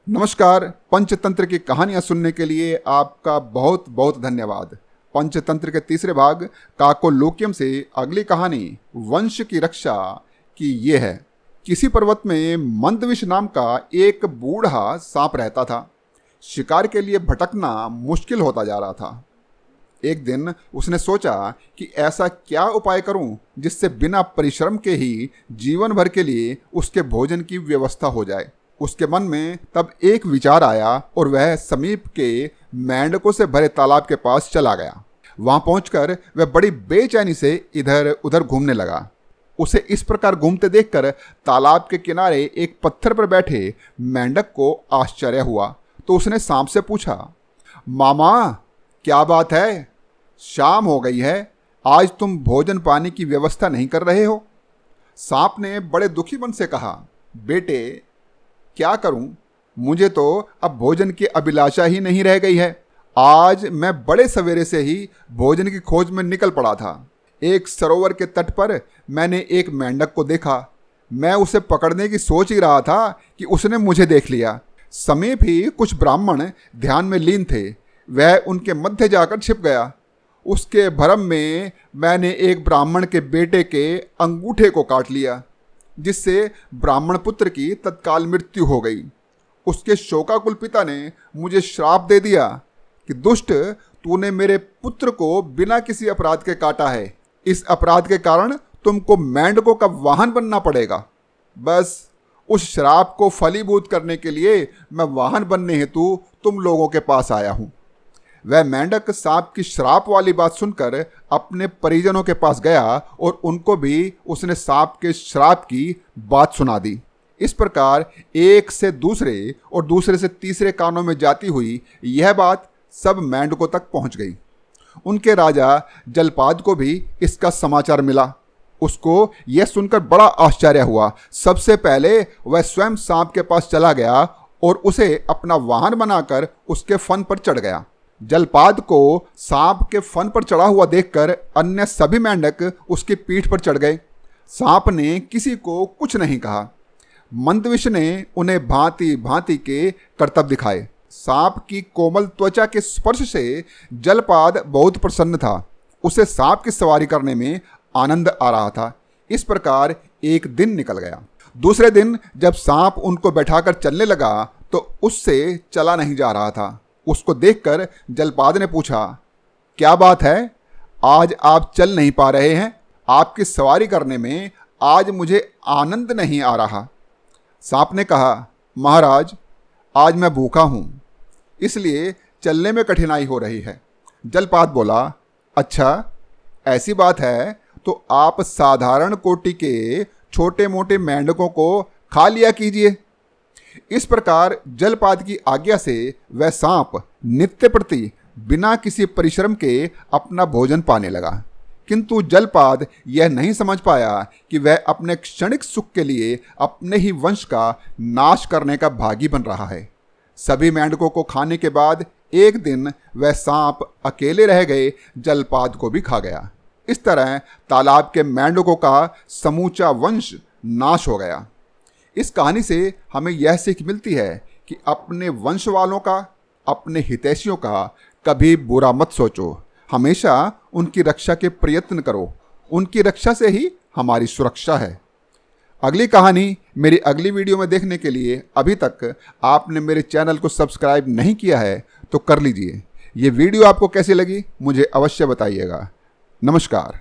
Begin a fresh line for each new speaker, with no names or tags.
नमस्कार। पंचतंत्र की कहानियां सुनने के लिए आपका बहुत बहुत धन्यवाद। पंचतंत्र के तीसरे भाग काकोलोक्यम से अगली कहानी वंश की रक्षा की ये है। किसी पर्वत में मंदविष नाम का एक बूढ़ा सांप रहता था। शिकार के लिए भटकना मुश्किल होता जा रहा था। एक दिन उसने सोचा कि ऐसा क्या उपाय करूं जिससे बिना परिश्रम के ही जीवन भर के लिए उसके भोजन की व्यवस्था हो जाए। उसके मन में तब एक विचार आया और वह समीप के मेंढकों से भरे तालाब के पास चला गया। वहां पहुंचकर वह बड़ी बेचैनी से इधर उधर घूमने लगा। उसे इस प्रकार घूमते देखकर तालाब के किनारे एक पत्थर पर बैठे मेंढक को आश्चर्य हुआ, तो उसने सांप से पूछा, मामा क्या बात है? शाम हो गई है, आज तुम भोजन पानी की व्यवस्था नहीं कर रहे हो? सांप ने बड़े दुखी मन से कहा, बेटे क्या करूं, मुझे तो अब भोजन की अभिलाषा ही नहीं रह गई है। आज मैं बड़े सवेरे से ही भोजन की खोज में निकल पड़ा था। एक सरोवर के तट पर मैंने एक मेंढक को देखा। मैं उसे पकड़ने की सोच ही रहा था कि उसने मुझे देख लिया। समीप ही कुछ ब्राह्मण ध्यान में लीन थे। वह उनके मध्य जाकर छिप गया। उसके भरम में मैंने एक ब्राह्मण के बेटे के अंगूठे को काट लिया, जिससे ब्राह्मण पुत्र की तत्काल मृत्यु हो गई। उसके शोकाकुल पिता ने मुझे श्राप दे दिया कि दुष्ट, तूने मेरे पुत्र को बिना किसी अपराध के काटा है। इस अपराध के कारण तुमको मेंढकों का वाहन बनना पड़ेगा। बस उस श्राप को फलीभूत करने के लिए मैं वाहन बनने हेतु तुम लोगों के पास आया हूँ। वह मेंढक सांप की श्राप वाली बात सुनकर अपने परिजनों के पास गया और उनको भी उसने सांप के श्राप की बात सुना दी। इस प्रकार एक से दूसरे और दूसरे से तीसरे कानों में जाती हुई यह बात सब मेंढकों तक पहुंच गई। उनके राजा जलपाद को भी इसका समाचार मिला। उसको यह सुनकर बड़ा आश्चर्य हुआ। सबसे पहले वह स्वयं सांप के पास चला गया और उसे अपना वाहन बनाकर उसके फन पर चढ़ गया। जलपाद को सांप के फन पर चढ़ा हुआ देखकर अन्य सभी मेंढक उसकी पीठ पर चढ़ गए। सांप ने किसी को कुछ नहीं कहा। मंदविष ने उन्हें भांति भांति के करतब दिखाए। सांप की कोमल त्वचा के स्पर्श से जलपाद बहुत प्रसन्न था। उसे सांप की सवारी करने में आनंद आ रहा था। इस प्रकार एक दिन निकल गया। दूसरे दिन जब सांप उनको बैठाकर चलने लगा तो उससे चला नहीं जा रहा था। उसको देखकर जलपाद ने पूछा, क्या बात है, आज आप चल नहीं पा रहे हैं? आपकी सवारी करने में आज मुझे आनंद नहीं आ रहा। सांप ने कहा, महाराज आज मैं भूखा हूँ, इसलिए चलने में कठिनाई हो रही है। जलपाद बोला, अच्छा ऐसी बात है तो आप साधारण कोटि के छोटे मोटे मेंढकों को खा लिया कीजिए। इस प्रकार जलपाद की आज्ञा से वह सांप नित्य प्रति बिना किसी परिश्रम के अपना भोजन पाने लगा। किंतु जलपाद यह नहीं समझ पाया कि वह अपने क्षणिक सुख के लिए अपने ही वंश का नाश करने का भागी बन रहा है। सभी मेंढकों को खाने के बाद एक दिन वह सांप अकेले रह गए जलपाद को भी खा गया। इस तरह तालाब के मेंढकों का समूचा वंश नाश हो गया। इस कहानी से हमें यह सीख मिलती है कि अपने वंश वालों का, अपने हितैषियों का कभी बुरा मत सोचो। हमेशा उनकी रक्षा के प्रयत्न करो। उनकी रक्षा से ही हमारी सुरक्षा है। अगली कहानी मेरी अगली वीडियो में देखने के लिए अभी तक आपने मेरे चैनल को सब्सक्राइब नहीं किया है तो कर लीजिए। ये वीडियो आपको कैसी लगी मुझे अवश्य बताइएगा। नमस्कार।